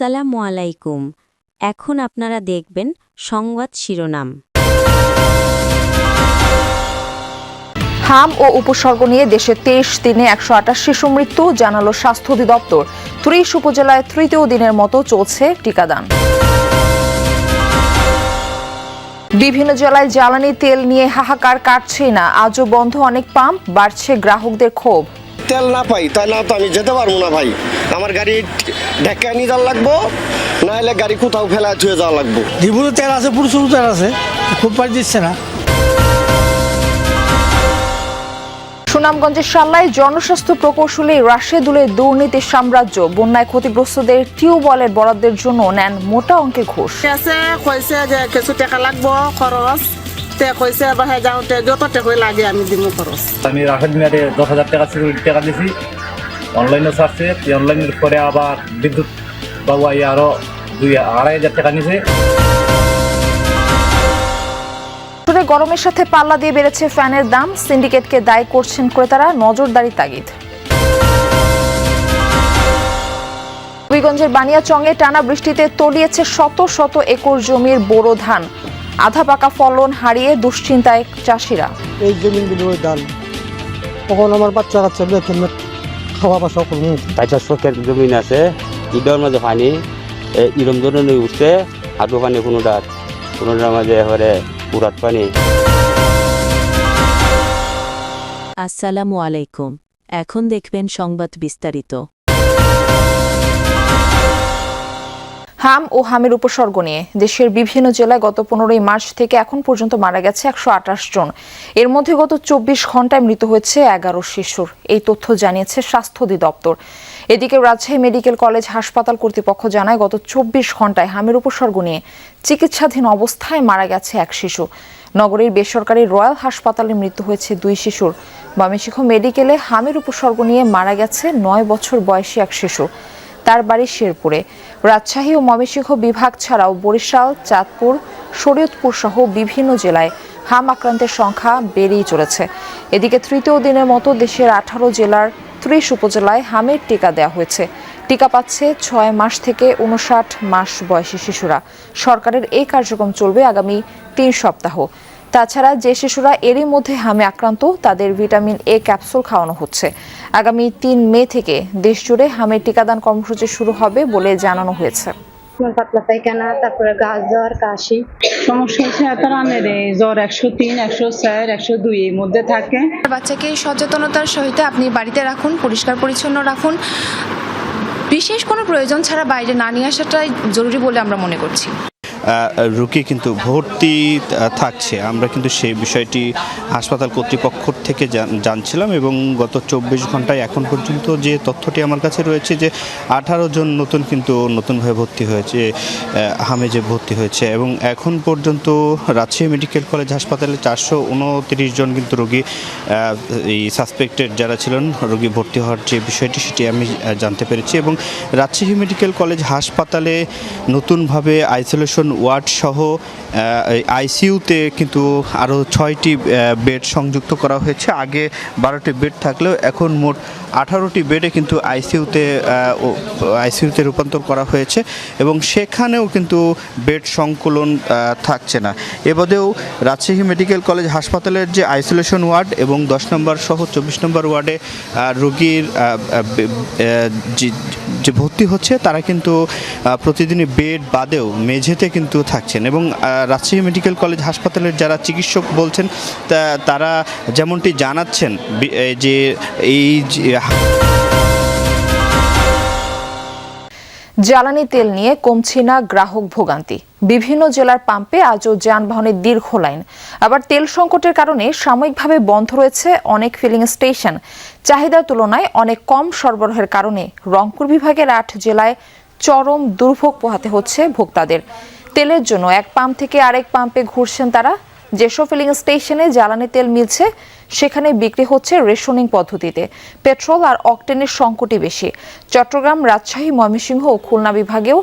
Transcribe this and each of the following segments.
আসসালামু আলাইকুম। এখন আপনারা দেখবেন সংবাদ শিরোনাম। হাম ও উপসর্গ নিয়ে দেশে 23 দিনে 128 শিশু মৃত্যু, জানালো স্বাস্থ্য অধিদপ্তর। 30 উপজেলায় তৃতীয় দিনের মতো চলছে টিকাদান। বিভিন্ন জেলায় জ্বালানি তেল নিয়ে হাহাকার কাটছেই না, আজও বন্ধ অনেক পাম্প, বাড়ছে গ্রাহকদের ক্ষোভ। তেল না পাই তাহলে তো আমি যেতে পারবো না ভাই, আমার গাড়ি ঢাকা নিয়ে যাওয়া লাগবো, না হলে গাড়ি কোথাও ফেলা ধুয়ে যাওয়া লাগবো। ডিবুরও তেল আছে, প্রচুর তেল আছে, খুব পার দিচ্ছে না। সুনামগঞ্জের সাল্লায় জনস্বাস্থ্য প্রকৌশলী রাশেদুলের দুর্নীতির সাম্রাজ্য। বন্যায় ক্ষতিগ্রস্তদের টিউবওয়েলের বরাদ্দের জন্য নেন মোটা অঙ্কের ঘুষ। কইছে যে কিছু টাকা লাগবো খরচ, কইছে বাহে যাওতে যত টাকা লাগে আমি দিব খরচ। আমি রাশেদ মিয়ারে 10,000 টাকা সিকিউরিটি টাকা দিয়েছি, অনলাইনে ছাড়ছে। অনলাইনের পরে আবার বিদ্যুৎ বাবু আরো 2,000-2,500 টাকা নিয়েছে। গরমের সাথে পাল্লা দিয়ে বেড়েছে ফ্যানের দাম, সিন্ডিকেটকে দায়ী করছেন ক্রেতারা, নজরদারি তাগিদ। হবিগঞ্জের বানিয়াচংয়ে টানা বৃষ্টিতে তলিয়েছে শত শত একর জমির বোরো ধান, আধা পাকা ফলন হারিয়ে দুশ্চিন্তায় চাষিরা। এই জমিগুলো দান তখন আমার বাচ্চা কাচ্চা খাওয়া বাসা করবো। 500 শতকের জমিন আছে, ঈদের মাঝে পানি ইরম ধরনের উঠছে, হাঁটু পানি কোনোটার মাঝে এবারে পুরাত পানি। আসসালামু আলাইকুম। এখন দেখবেন সংবাদ বিস্তারিত। হাম ও হামের উপসর্গ নিয়ে দেশের বিভিন্ন জেলায় গত 15 মার্চ থেকে এখন পর্যন্ত মারা গেছে 128 জন। এর মধ্যে গত 24 ঘন্টায় মৃত্যু হয়েছে 11 শিশুর। এই তথ্য জানিয়েছে স্বাস্থ্য অধিদপ্তর। এদিকে রাজশাহী মেডিকেল কলেজ হাসপাতাল কর্তৃপক্ষ জানায় গত 24 ঘন্টায় হামের উপসর্গ নিয়ে চিকিৎসাধীন অবস্থায় মারা গেছে এক শিশু। নগরীর বেসরকারি রয়্যাল হাসপাতালে মৃত্যু হয়েছে 2 শিশুর। ময়মনসিংহ মেডিকেলে হামের উপসর্গ নিয়ে মারা গেছে 9 বছর বয়সী এক শিশু, তার বাড়ি শেরপুরে। রাজশাহী ও ময়মনসিংহ বিভাগ ছাড়াও বরিশাল, চাঁদপুর, শরীয়তপুর সহ বিভিন্ন জেলায় হাম আক্রান্তের সংখ্যা বেড়েই চলেছে। এদিকে তৃতীয় দিনের মতো দেশের 18 জেলার 30 উপজেলায় হামের টিকা দেওয়া হয়েছে। টিকা পাচ্ছে 6 মাস থেকে 59 মাস বয়সী শিশুরা। সরকারের এই কার্যক্রম চলবে আগামী 3 সপ্তাহ। তাছাড়া যে শিশুরা এরই মধ্যে হামে আক্রান্ত তাদের ভিটামিন এ ক্যাপসুল খাওয়ানো হচ্ছে। আগামী 3 মে থেকে দেশজুড়ে হামের টিকাদান কর্মসূচি শুরু হবে বলে জানানো হয়েছে। পাতলা পায়খানা, তারপরে গাছ জ্বর, কাশি সমস্যা হচ্ছে আমের জ্বর 103, 104, 102 এর মধ্যে থাকে। বাচ্চাকে সচেতনতার সহিত আপনি বাড়িতে রাখুন, পরিষ্কার পরিচ্ছন্ন রাখুন। বিশেষ কোনো প্রয়োজন ছাড়া বাইরে না নিয়ে আসাটাই জরুরি বলে আমরা মনে করছি। রোগী কিন্তু ভর্তি থাকছে, আমরা কিন্তু সেই বিষয়টি হাসপাতাল কর্তৃপক্ষ থেকে জানছিলাম এবং গত 24 ঘন্টায় এখন পর্যন্ত যে তথ্যটি আমার কাছে রয়েছে যে 18 জন নতুনভাবে ভর্তি হয়েছে, হামেজে ভর্তি হয়েছে এবং এখন পর্যন্ত রাজশাহী মেডিকেল কলেজ হাসপাতালে 429 জন কিন্তু রোগী, এই সাসপেক্টেড যারা ছিলেন রোগী ভর্তি হওয়ার যে বিষয়টি সেটি আমি জানতে পেরেছি। এবং রাজশাহী মেডিকেল কলেজ হাসপাতালে নতুনভাবে আইসোলেশন ওয়ার্ড সহ আইসিইউতে কিন্তু আরও 6টি বেড সংযুক্ত করা হয়েছে। আগে 12টি বেড থাকলেও এখন মোট 18টি বেডে কিন্তু আইসিইউতে রূপান্তর করা হয়েছে এবং সেখানেও কিন্তু বেড সংকুলন থাকছে না। এবারেও রাজশাহী মেডিকেল কলেজ হাসপাতালের যে আইসোলেশন ওয়ার্ড এবং 10 নম্বর সহ 24 নম্বর ওয়ার্ডে রোগীর যে ভর্তি হচ্ছে তারা কিন্তু প্রতিদিনই বেড বাদেও মেঝেতে কিন্তু থাকছেন এবং রাজশাহী মেডিকেল কলেজ হাসপাতালের যারা চিকিৎসক বলছেন তারা যেমনটি জানাচ্ছেন যে এই জ্বালানি তেল নিয়ে কমছে না গ্রাহক ভোগান্তি। বিভিন্ন জেলার পাম্পে আজও যানবাহনের দীর্ঘ লাইন। আবার তেল সংকটের কারণে সাময়িকভাবে বন্ধ রয়েছে অনেক ফিলিং স্টেশন। চাহিদার তুলনায় অনেক কম সরবরাহের কারণে রংপুর বিভাগের 8 জেলায় চরম দুর্ভোগ পোহাতে হচ্ছে ভোক্তাদের। তেলের জন্য এক পাম্প থেকে আরেক পাম্পে ঘুরছেন তারা। যেসব ফিলিং স্টেশনে জ্বালানি তেল মিলছে সেখানে বিক্রি হচ্ছে রেশনিং পদ্ধতিতে। পেট্রোল আর অকটেনের সংকটই বেশি। চট্টগ্রাম, রাজশাহী, ময়মনসিংহ ও খুলনা বিভাগেও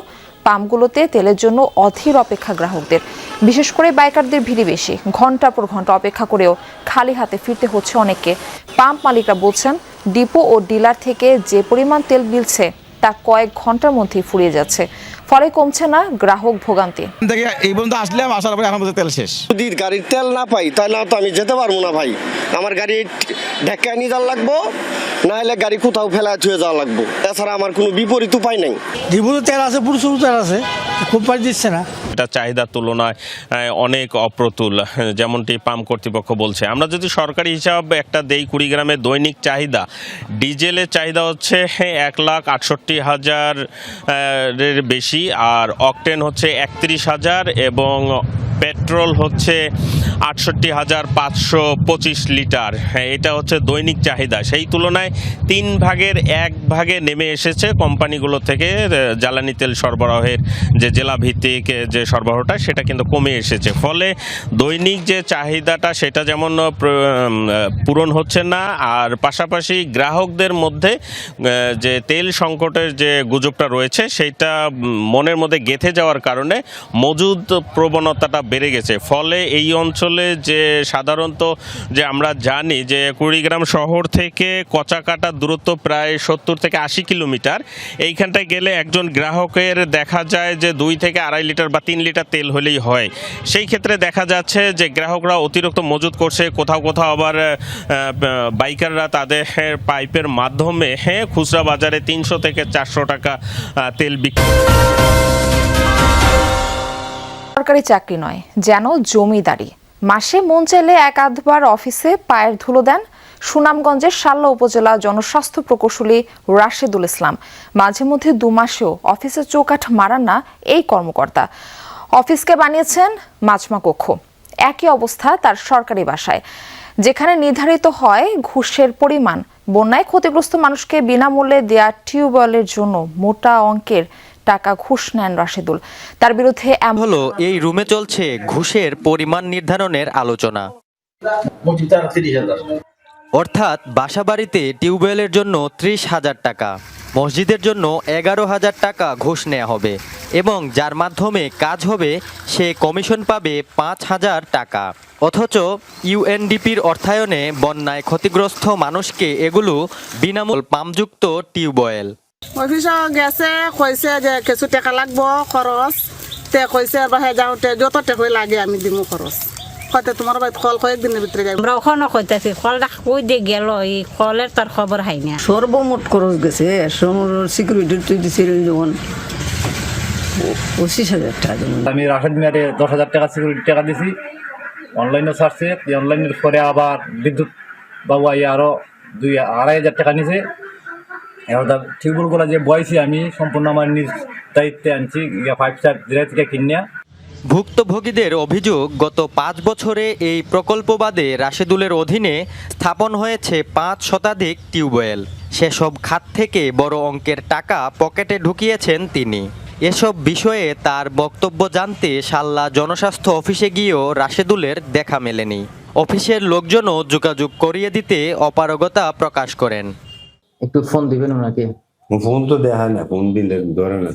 পাম্পগুলোতে তেলের জন্য অধীর অপেক্ষা গ্রাহকদের। বিশেষ করে বাইকারদের ভিড় বেশি। ঘন্টা পর ঘন্টা অপেক্ষা করেও খালি হাতে ফিরতে হচ্ছে অনেককে। পাম্প মালিকরা বলছেন ডিপো ও ডিলার থেকে যে পরিমাণ তেল মিলছে তা কয়েক ঘন্টার মধ্যেই ফুরিয়ে যাচ্ছে, ফলে কমছে না গ্রাহক ভোগান্তি। এই পর্যন্ত আসলাম, আসার পরে এখন তেল শেষ। যদি গাড়ির তেল না পাই তাহলে তো আমি যেতে পারবো না ভাই। আমার গাড়ি ঢাকায় নিয়ে যাওয়া লাগবো, না হলে গাড়ি কোথাও ফেলা থুয়ে যাওয়া লাগবো। এছাড়া আমার কোনো বিপরীত উপায় নেই। জীবনে তেল আছে, প্রচুর তেল আছে, খুব পানি দিচ্ছে না। এটা চাহিদার তুলনায় অনেক অপ্রতুল, যেমনটি পাম্প কর্তৃপক্ষ বলছে। আমরা যদি সরকারি হিসাব একটা দেই, কুড়িগ্রামের দৈনিক চাহিদা ডিজেলের চাহিদা হচ্ছে 1,68,000 বেশি, আর অকটেন হচ্ছে 31,000 এবং পেট্রোল হচ্ছে 68,525 লিটার। এটা হচ্ছে দৈনিক চাহিদা। সেই তুলনায় 3 ভাগের 1 ভাগে নেমে এসেছে কোম্পানিগুলো থেকে জ্বালানি তেল সরবরাহের যে জেলা ভিত্তিক যে সরবরাহটা, সেটা কিন্তু কমে এসেছে। ফলে দৈনিক যে চাহিদাটা সেটা যেমন পূরণ হচ্ছে না, আর পাশাপাশি গ্রাহকদের মধ্যে যে তেল সংকটের যে গুজবটা রয়েছে সেটা মনের মধ্যে গেঁথে যাওয়ার কারণে মজুদ প্রবণতাটা বেড়ে গেছে। ফলে এই অঞ্চলে যে সাধারণত যে আমরা জানি যে কুড়িগ্রাম শহর থেকে কচাকাটার দূরত্ব প্রায় 70 থেকে 80 কিলোমিটার, এইখানটায় গেলে একজন গ্রাহকের দেখা যায় যে 2 থেকে 2.5 লিটার বা 3 লিটার তেল হলেই হয়। সেই ক্ষেত্রে দেখা যাচ্ছে যে গ্রাহকরা অতিরিক্ত মজুত করছে, কোথাও কোথাও আবার বাইকাররা তাদের পাইপের মাধ্যমে খুচরা বাজারে 300 থেকে 400 টাকা তেল বিক্রি। সরকারি চাকরি নয়, যেন জমিদারি। মাসে মন চাইলে 1-2বার অফিসে পায়ের ধুলো দেন সুনামগঞ্জের শাল্লা উপজেলা জনস্বাস্থ্য প্রকৌশলী রাশেদুল ইসলাম। মাঝে মধ্যে 2 মাসেও অফিসে চৌকাঠ মারান না এই কর্মকর্তা। অফিসকে বানিয়েছেন মাজমা কক্ষ। একই অবস্থা তার সরকারি বাসায়, যেখানে নির্ধারিত হয় ঘুষের পরিমাণ। বন্যায় ক্ষতিগ্রস্ত মানুষকে বিনামূল্যে দেয়া টিউবওয়েলের জন্য মোটা অঙ্কের টাকা ঘুষ নেন রাশেদুল। তার বিরুদ্ধে হলো এই রুমে চলছে ঘুষের পরিমাণ নির্ধারণের আলোচনা। অর্থাৎ বাসাবাড়িতে টিউবওয়েলের জন্য 30,000 টাকা, মসজিদের জন্য 11,000 টাকা ঘুষ নেওয়া হবে এবং যার মাধ্যমে কাজ হবে সে কমিশন পাবে 5,000 টাকা। অথচ ইউএনডিপির অর্থায়নে বন্যায় ক্ষতিগ্রস্ত মানুষকে এগুলো বিনামূল্যে পাম্পযুক্ত টিউবওয়েল। অফিসে গেছে, কইছে যে কিছু টাকা লাগবো খরচ, তে কইছে বাহে যাওতে যত টাকা লাগে আমি দিমু খরচ। কত তোমার বাড়ি কল কয়েকদিনের ভিতরে যাই। আমরা ওখানে কইতাছি কলটা কই দিয়ে গেল, এই কলের তার খবর হয় না। সর্বমোট খরচ গেছে সিকিউরিটি তুই দিছিল যেমন 25,000 টাকা। আমি রাশেদ মিয়ারে 10,000 টাকা সিকিউরিটি টাকা দিছি, অনলাইনে ছাড়ছে। অনলাইনের পরে আবার বিদ্যুৎ বাবু আইয়া আরো 2-2.5 টাকা নিছে। এবার টিউবওয়েলগুলো যে বয়সী আমি সম্পূর্ণ আমার নিজ দায়িত্বে আনছি, 5 স্টার থেকে কিনিয়া। ভুক্তভোগীদের অভিযোগ, গত 5 বছরে এই প্রকল্প বাদে রাশেদুলের অধীনে স্থাপন হয়েছে 5 শতাধিক টিউবওয়েল। সেসব খাত থেকে বড় অঙ্কের টাকা পকেটে ঢুকিয়েছেন তিনি। এসব বিষয়ে তার বক্তব্য জানতে শাল্লা জনস্বাস্থ্য অফিসে গিয়েও রাশেদুলের দেখা মেলেনি। অফিসের লোকজনও যোগাযোগ করিয়ে দিতে অপারগতা প্রকাশ করেন। একটু ফোন দিবেন ওনাকে। ফোন তো দেখা না, ফোন দিলে ধরে না।